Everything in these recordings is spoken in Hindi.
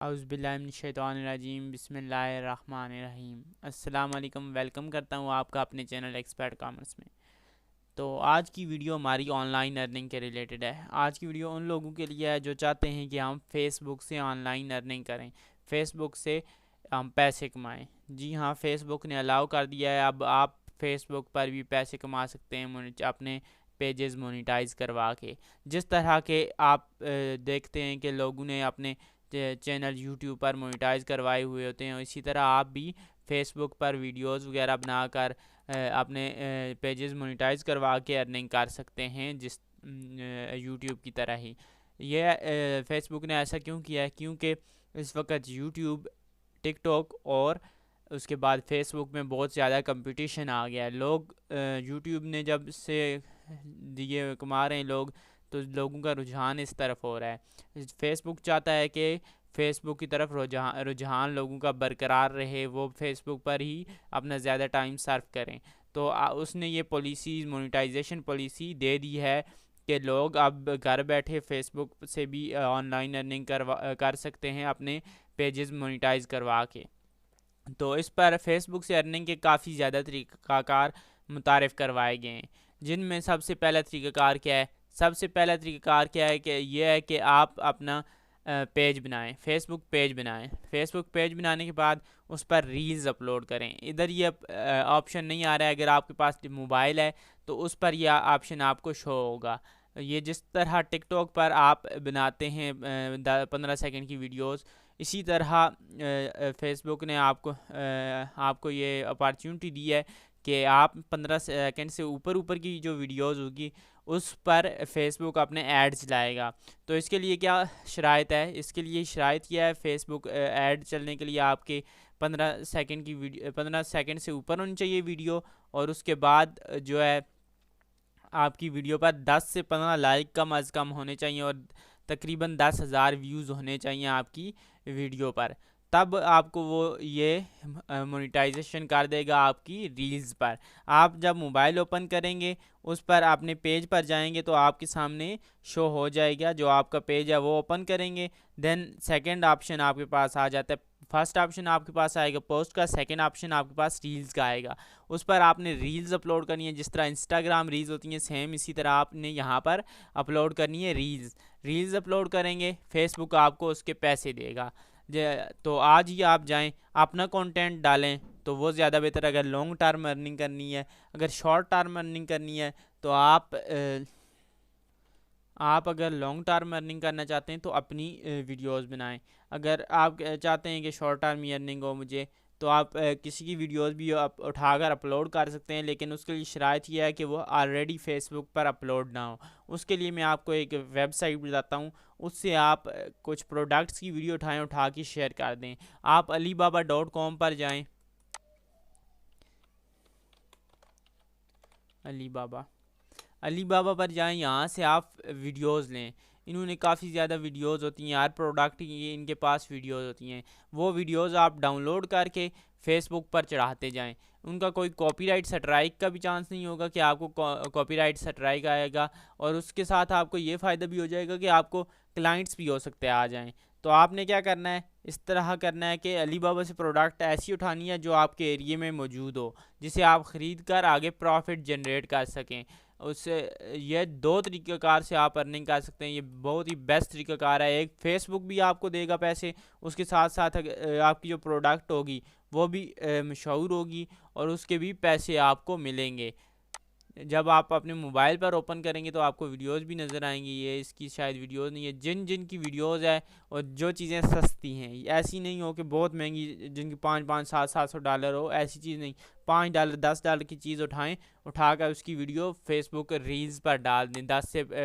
औज़ुबिल्लाहिमिनश्शैतानिर्रजीम बिस्मिल्लाहिर्रहमानिर्रहीम। अस्सलाम वालेकुम, वेलकम करता हूँ आपका अपने चैनल एक्सपर्ट कॉमर्स में। तो आज की वीडियो हमारी ऑनलाइन अर्निंग के रिलेटेड है। आज की वीडियो उन लोगों के लिए है जो चाहते हैं कि हम फेसबुक से ऑनलाइन अर्निंग करें, फेसबुक से हम पैसे कमाएं। जी हाँ, फेसबुक ने अलाउ कर दिया है, अब आप फेसबुक पर भी पैसे कमा सकते हैं अपने पेजेस मोनेटाइज करवा के। जिस तरह के आप देखते हैं कि लोगों ने अपने चैनल यूट्यूब पर मोनेटाइज करवाए हुए होते हैं, इसी तरह आप भी फेसबुक पर वीडियोस वगैरह बनाकर अपने पेजेस मोनेटाइज करवा के अर्निंग कर सकते हैं, जिस यूट्यूब की तरह ही। ये फेसबुक ने ऐसा क्यों किया है? क्योंकि इस वक्त यूट्यूब, टिकटॉक और उसके बाद फेसबुक में बहुत ज़्यादा कंपटीशन आ गया है। लोग यूट्यूब ने जब से ये कमा रहे हैं लोग, तो लोगों का रुझान इस तरफ हो रहा है। फेसबुक चाहता है कि फेसबुक की तरफ रुझान लोगों का बरकरार रहे, वो फेसबुक पर ही अपना ज़्यादा टाइम सर्व करें। तो उसने ये पॉलिसी, मोनेटाइजेशन पॉलिसी दे दी है कि लोग अब घर बैठे फेसबुक से भी ऑनलाइन अर्निंग कर सकते हैं अपने पेजेस मोनेटाइज करवा के। तो इस पर फेसबुक से अर्निंग के काफ़ी ज़्यादा तरीक़ाकार मुतारिफ़ करवाए गए हैं, जिनमें सबसे पहला तरीक़ाकार क्या है? सबसे पहला तरीक़ाकार क्या है कि यह है कि आप अपना पेज बनाएं, फेसबुक पेज बनाएं। फेसबुक पेज बनाने के बाद उस पर रील्स अपलोड करें। इधर ये ऑप्शन नहीं आ रहा है, अगर आपके पास मोबाइल है तो उस पर यह ऑप्शन आपको शो होगा। ये जिस तरह टिकटॉक पर आप बनाते हैं 15 सेकंड की वीडियोस, इसी तरह फेसबुक ने आपको ये अपॉर्चुनिटी दी है कि आप 15 सेकंड से ऊपर ऊपर की जो वीडियोस होगी उस पर फेसबुक अपने एड्स लाएगा। तो इसके लिए क्या शराइत है? इसके लिए शराइत यह है, फेसबुक ऐड चलने के लिए आपके 15 सेकंड से ऊपर होनी चाहिए वीडियो, और उसके बाद जो है आपकी वीडियो पर 10 से 15 लाइक कम अज़ कम होने चाहिए, और तकरीबन 10,000 व्यूज़ होने चाहिए आपकी वीडियो पर। तब आपको वो ये मोनेटाइजेशन कर देगा आपकी रील्स पर। आप जब मोबाइल ओपन करेंगे, उस पर अपने पेज पर जाएंगे तो आपके सामने शो हो जाएगा। जो आपका पेज है वो ओपन करेंगे, देन सेकंड ऑप्शन आपके पास आ जाता है। फर्स्ट ऑप्शन आपके पास आएगा पोस्ट का, सेकंड ऑप्शन आपके पास रील्स का आएगा। उस पर आपने रील्स अपलोड करनी है, जिस तरह इंस्टाग्राम रील्स होती हैं सेम इसी तरह आपने यहाँ पर अपलोड करनी है रील्स। रील्स अपलोड करेंगे, फेसबुक आपको उसके पैसे देगा। तो आज ही आप जाएं, अपना कंटेंट डालें, तो वो ज़्यादा बेहतर। अगर लॉन्ग टर्म अर्निंग करनी है, अगर शॉर्ट टर्म अर्निंग करनी है, तो आप अगर लॉन्ग टर्म अर्निंग करना चाहते हैं तो अपनी वीडियोस बनाएं। अगर आप चाहते हैं कि शॉर्ट टर्म अर्निंग हो मुझे, तो आप किसी की वीडियोस भी उठाकर अपलोड कर सकते हैं, लेकिन उसके लिए शराइत यह है कि वो ऑलरेडी फेसबुक पर अपलोड ना हो। उसके लिए मैं आपको एक वेबसाइट बताता हूँ, उससे आप कुछ प्रोडक्ट्स की वीडियो उठा के शेयर कर दें। आप alibaba.com पर जाएं। अलीबाबा अलीबाबा पर जाएं, यहाँ से आप वीडियोस लें। इन्होंने काफ़ी ज़्यादा वीडियोस होती हैं, हर प्रोडक्ट की इनके पास वीडियोस होती हैं। वो वीडियोस आप डाउनलोड करके फेसबुक पर चढ़ाते जाएं। उनका कोई कॉपीराइट स्ट्राइक का भी चांस नहीं होगा कि आपको कॉपीराइट स्ट्राइक आएगा, और उसके साथ आपको ये फ़ायदा भी हो जाएगा कि आपको क्लाइंट्स भी हो सकते हैं आ जाएं। तो आपने क्या करना है, इस तरह करना है कि अलीबाबा से प्रोडक्ट ऐसी उठानी है जो आपके एरिए में मौजूद हो, जिसे आप ख़रीद कर आगे प्रॉफिट जनरेट कर सकें। उससे ये दो तरीक़ाकार से आप अर्निंग कर सकते हैं। ये बहुत ही बेस्ट तरीक़ाकार है। एक, फेसबुक भी आपको देगा पैसे, उसके साथ साथ आपकी जो प्रोडक्ट होगी वो भी मशहूर होगी, और उसके भी पैसे आपको मिलेंगे। जब आप अपने मोबाइल पर ओपन करेंगे तो आपको वीडियोस भी नज़र आएंगी। ये इसकी शायद वीडियोस नहीं है, जिन जिन की वीडियोस है, और जो चीज़ें सस्ती हैं, ऐसी नहीं हो कि बहुत महंगी, जिनकी 5-5 700-700 हो, ऐसी चीज़ नहीं। $5 $10 की चीज़ उठाकर उसकी वीडियो फेसबुक रील्स पर डाल दें।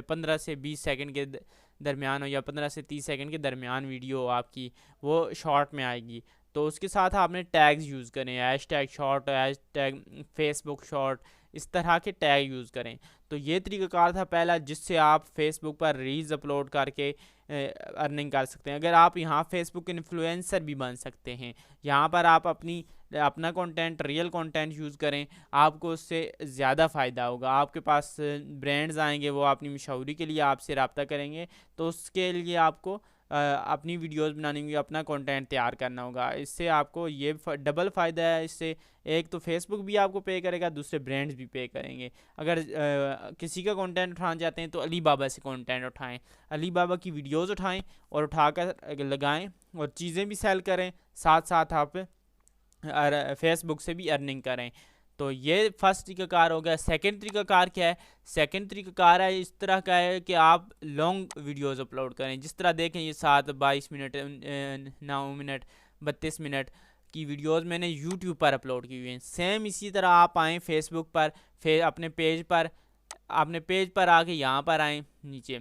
15 से 20 सेकंड के दरमियान हो, या 15 से 30 सेकंड के दरमियान वीडियो आपकी वो शॉर्ट में आएगी। तो उसके साथ आपने टैग्स यूज़ करें, hashtag short, hashtag Facebook short, इस तरह के टैग यूज़ करें। तो ये तरीक़ाकार था पहला, जिससे आप फेसबुक पर रील्स अपलोड करके अर्निंग कर सकते हैं। अगर आप यहाँ फेसबुक इन्फ्लुएंसर भी बन सकते हैं। यहाँ पर आप अपना कंटेंट, रियल कंटेंट यूज़ करें, आपको उससे ज़्यादा फ़ायदा होगा। आपके पास ब्रांड्स आएंगे, वो अपनी मशहूरी के लिए आपसे रब्ता करेंगे, तो उसके लिए आपको अपनी वीडियोस बनानी होगी, अपना कंटेंट तैयार करना होगा। इससे आपको ये डबल फ़ायदा है। इससे एक तो फेसबुक भी आपको पे करेगा, दूसरे ब्रांड्स भी पे करेंगे। अगर किसी का कंटेंट उठाना चाहते हैं तो अली बाबा से कंटेंट उठाएं, अली बाबा की वीडियोस उठाएं और उठाकर लगाएं और चीज़ें भी सेल करें, साथ साथ आप फेसबुक से भी अर्निंग करें। तो ये फर्स्ट तरीक़ाकार हो गया। सेकंड तरीक़ाकार क्या है? सेकंड तरीक़ाकार है इस तरह का है कि आप लॉन्ग वीडियोस अपलोड करें। जिस तरह देखें ये 7-22 मिनट 9 मिनट 32 मिनट की वीडियोस मैंने यूट्यूब पर अपलोड की हुई हैं। सेम इसी तरह आप आएँ फेसबुक पर, फिर अपने पेज पर आके यहाँ पर आएँ, नीचे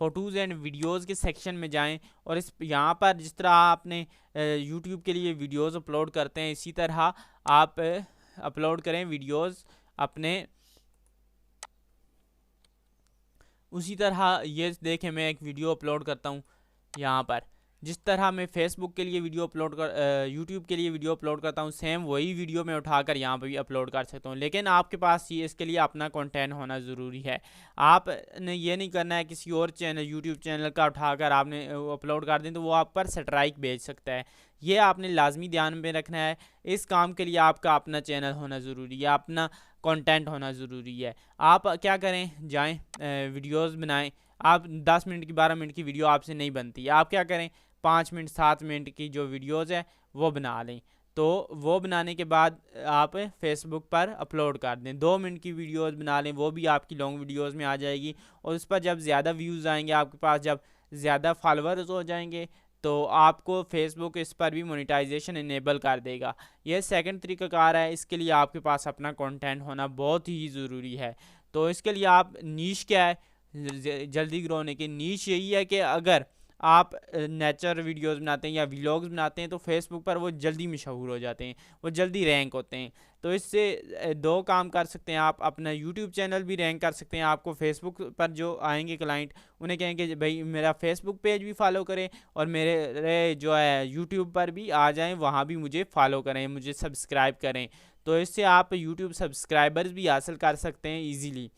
फ़ोटोज़ एंड वीडियोज़ के सेक्शन में जाएं और इस यहाँ पर जिस तरह आपने यूट्यूब के लिए वीडियोज़ अपलोड करते हैं, इसी तरह आप अपलोड करें वीडियोज़ अपने। उसी तरह ये देखें, मैं एक वीडियो अपलोड करता हूँ यहाँ पर। जिस तरह मैं फेसबुक के लिए वीडियो अपलोड कर यूट्यूब के लिए वीडियो अपलोड करता हूँ, सेम वही वीडियो मैं उठाकर यहाँ पर भी अपलोड कर सकता हूँ। लेकिन आपके पास ये इसके लिए अपना कंटेंट होना ज़रूरी है। आपने ये नहीं करना है किसी और चैनल यूट्यूब चैनल का उठाकर आपने अपलोड कर दें तो वो आप पर स्ट्राइक भेज सकता है। ये आपने लाजमी ध्यान में रखना है। इस काम के लिए आपका अपना चैनल होना ज़रूरी है, अपना कंटेंट होना ज़रूरी है। आप क्या करें, जाएं वीडियोस बनाएं। आप 10 मिनट की 12 मिनट की वीडियो आपसे नहीं बनती। आप क्या करें, 5 मिनट 7 मिनट की जो वीडियोस है वो बना लें। तो वो बनाने के बाद आप फेसबुक पर अपलोड कर दें। 2 मिनट की वीडियोस बना लें, वो भी आपकी लॉन्ग वीडियोस में आ जाएगी। और उस पर जब ज़्यादा व्यूज़ आएंगे आपके पास, जब ज़्यादा फॉलोअर्स हो जाएंगे, तो आपको फेसबुक इस पर भी मोनेटाइजेशन इनेबल कर देगा। यह सेकंड तरीक़ाकार है। इसके लिए आपके पास अपना कंटेंट होना बहुत ही ज़रूरी है। तो इसके लिए आप नीश क्या है जल्दी ग्रो होने की? नीश यही है कि अगर आप नेचर वीडियोस बनाते हैं या व्लॉग्स बनाते हैं तो फेसबुक पर वो जल्दी मशहूर हो जाते हैं, वो जल्दी रैंक होते हैं। तो इससे दो काम कर सकते हैं आप, अपना यूट्यूब चैनल भी रैंक कर सकते हैं। आपको फेसबुक पर जो आएंगे क्लाइंट, उन्हें कहेंगे भाई मेरा फेसबुक पेज भी फॉलो करें और मेरे जो है यूट्यूब पर भी आ जाएं, वहाँ भी मुझे फॉलो करें, मुझे सब्सक्राइब करें। तो इससे आप यूट्यूब सब्सक्राइबर्स भी हासिल कर सकते हैं ईजीली।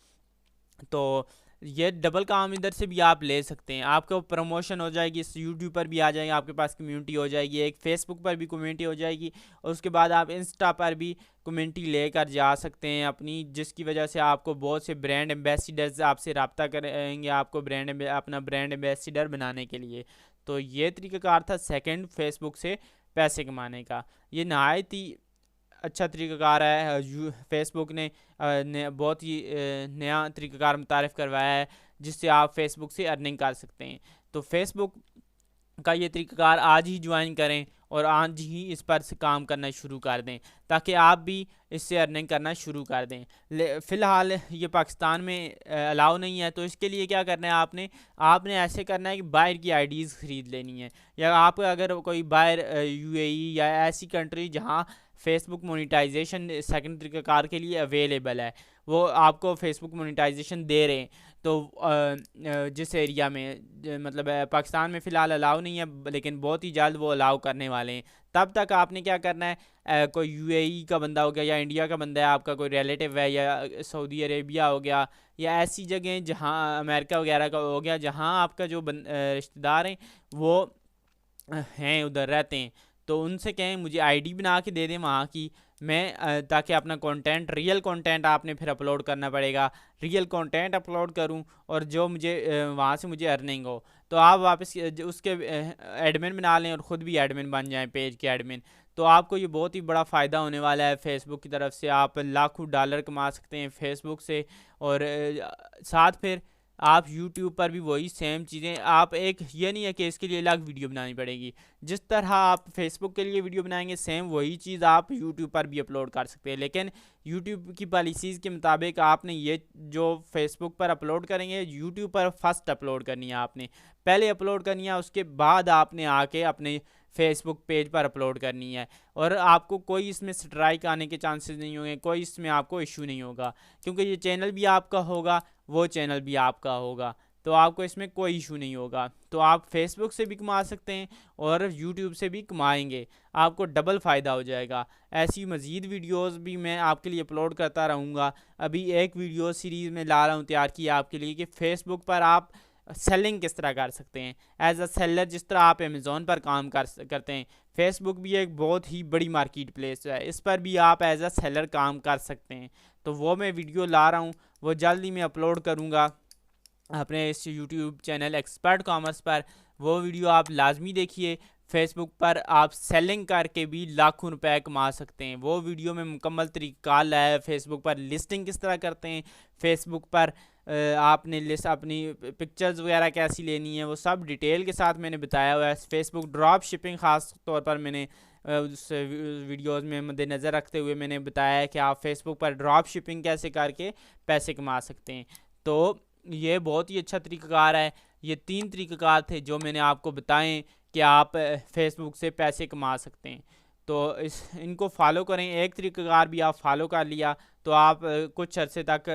तो ये डबल काम इधर से भी आप ले सकते हैं। आपको प्रमोशन हो जाएगी, इस यूट्यूब पर भी आ जाएगी, आपके पास कम्युनिटी हो जाएगी, एक फेसबुक पर भी कम्युनिटी हो जाएगी और उसके बाद आप इंस्टा पर भी कम्युनिटी लेकर जा सकते हैं अपनी, जिसकी वजह से आपको बहुत से ब्रांड एम्बेसडर्स आपसे रब्ता करेंगे आपको अपना ब्रांड एम्बेसडर बनाने के लिए। तो ये तरीक़ाकार था सेकंड फेसबुक से पैसे कमाने का। ये नहायत ही अच्छा तरीक़ाकार है। फेसबुक ने बहुत ही नया तरीक़ाकार मुतारिफ़ करवाया है जिससे आप फेसबुक से अर्निंग कर सकते हैं। तो फेसबुक का ये तरीक़ाकार आज ही ज्वाइन करें और आज ही इस पर से काम करना शुरू कर दें ताकि आप भी इससे अर्निंग करना शुरू कर दें। फ़िलहाल ये पाकिस्तान में अलाउ नहीं है, तो इसके लिए क्या करना है आपने ऐसे करना है कि बाहर की आईडीज़ ख़रीद लेनी है। या आप अगर कोई बाहर यूएई या ऐसी कंट्री जहाँ फेसबुक मोनेटाइजेशन सेकंड तरीक़ाकार के लिए अवेलेबल है, वो आपको फेसबुक मोनेटाइजेशन दे रहे हैं, तो जिस एरिया में मतलब पाकिस्तान में फ़िलहाल अलाउ नहीं है, लेकिन बहुत ही जल्द वो अलाउ करने वाले हैं। तब तक आपने क्या करना है, कोई यूएई का बंदा हो गया या इंडिया का बंदा है, आपका कोई रिलेटिव है, या सऊदी अरेबिया हो गया, या ऐसी जगह जहाँ अमेरिका वगैरह का हो गया, जहाँ आपका जो रिश्तेदार हैं वो हैं, उधर रहते हैं, तो उनसे कहें मुझे आईडी बना के दे दें वहाँ की, मैं ताकि अपना कंटेंट रियल कंटेंट आपने फिर अपलोड करना पड़ेगा, रियल कंटेंट अपलोड करूं और जो मुझे वहाँ से मुझे अर्निंग हो। तो आप वापस उसके एडमिन बना लें और ख़ुद भी एडमिन बन जाएं, पेज के एडमिन। तो आपको ये बहुत ही बड़ा फ़ायदा होने वाला है फेसबुक की तरफ से। आप लाखों डॉलर कमा सकते हैं फेसबुक से। और साथ फिर आप यूट्यूब पर भी वही सेम चीज़ें, आप ये नहीं है कि इसके लिए अलग वीडियो बनानी पड़ेगी। जिस तरह आप फेसबुक के लिए वीडियो बनाएंगे, सेम वही चीज़ आप यूट्यूब पर भी अपलोड कर सकते हैं। लेकिन यूट्यूब की पॉलिसीज़ के मुताबिक आपने ये जो फेसबुक पर अपलोड करेंगे, यूट्यूब पर फर्स्ट अपलोड करनी है, आपने पहले अपलोड करनी है, उसके बाद आपने आके अपने फेसबुक पेज पर अपलोड करनी है। और आपको कोई इसमें स्ट्राइक आने के चांसेस नहीं होंगे, कोई इसमें आपको इशू नहीं होगा, क्योंकि ये चैनल भी आपका होगा, वो चैनल भी आपका होगा, तो आपको इसमें कोई इशू नहीं होगा। तो आप फेसबुक से भी कमा सकते हैं और यूट्यूब से भी कमाएंगे, आपको डबल फ़ायदा हो जाएगा। ऐसी मज़ीद वीडियोस भी मैं आपके लिए अपलोड करता रहूँगा। अभी एक वीडियो सीरीज़ में ला रहा हूँ तैयार की आपके लिए कि फ़ेसबुक पर आप सेलिंग किस तरह कर सकते हैं एज अ सेलर, जिस तरह आप अमेज़ोन पर काम करते हैं। फेसबुक भी एक बहुत ही बड़ी मार्केट प्लेस है, इस पर भी आप एज अ सेलर काम कर सकते हैं। तो वो मैं वीडियो ला रहा हूँ, वो जल्द ही मैं अपलोड करूँगा अपने इस यूट्यूब चैनल एक्सपर्ट कॉमर्स पर। वो वीडियो आप लाजमी देखिए। फेसबुक पर आप सेलिंग करके भी लाखों रुपए कमा सकते हैं। वो वीडियो में मुकम्मल तरीका लाया है, फेसबुक पर लिस्टिंग किस तरह करते हैं, फेसबुक पर आपने लिस्ट अपनी पिक्चर्स वगैरह कैसी लेनी है, वो सब डिटेल के साथ मैंने बताया हुआ है। फेसबुक ड्रॉप शिपिंग ख़ास तौर पर मैंने उस वीडियोज़ में मद्देनज़र रखते हुए मैंने बताया है कि आप फेसबुक पर ड्रॉप शिपिंग कैसे करके पैसे कमा सकते हैं। तो ये बहुत ही अच्छा तरीक़ाकार है। ये 3 तरीक़ाकार थे जो मैंने आपको बताएं कि आप फेसबुक से पैसे कमा सकते हैं। तो इनको फॉलो करें। एक तरीक़ाकार भी आप फॉलो कर लिया तो आप कुछ अरसे तक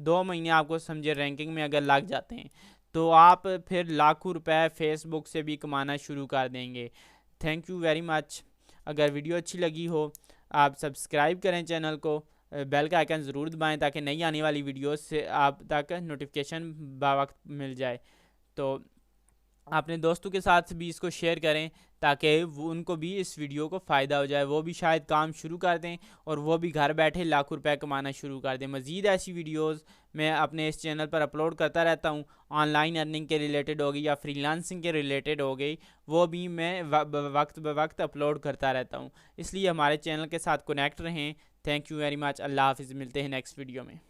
2 महीने आपको समझे रैंकिंग में अगर लग जाते हैं तो आप फिर लाखों रुपए फेसबुक से भी कमाना शुरू कर देंगे। Thank you very much. अगर वीडियो अच्छी लगी हो आप सब्सक्राइब करें चैनल को, बेल का आइकन ज़रूर दबाएं ताकि नई आने वाली वीडियो से आप तक नोटिफिकेशन बावक्त मिल जाए। तो अपने दोस्तों के साथ भी इसको शेयर करें ताकि वो उनको भी इस वीडियो को फ़ायदा हो जाए, वो भी शायद काम शुरू कर दें और वो भी घर बैठे लाखों रुपए कमाना शुरू कर दें। मज़ीद ऐसी वीडियोस मैं अपने इस चैनल पर अपलोड करता रहता हूँ। ऑनलाइन अर्निंग के रिलेटेड हो गई या फ्रीलांसिंग के रिलेटेड हो गई, वो भी मैं वक्त ब वक्त अपलोड करता रहता हूँ। इसलिए हमारे चैनल के साथ कनेक्ट रहें। Thank you very much. अल्लाह हाफ़िज़। मिलते हैं नेक्स्ट वीडियो में।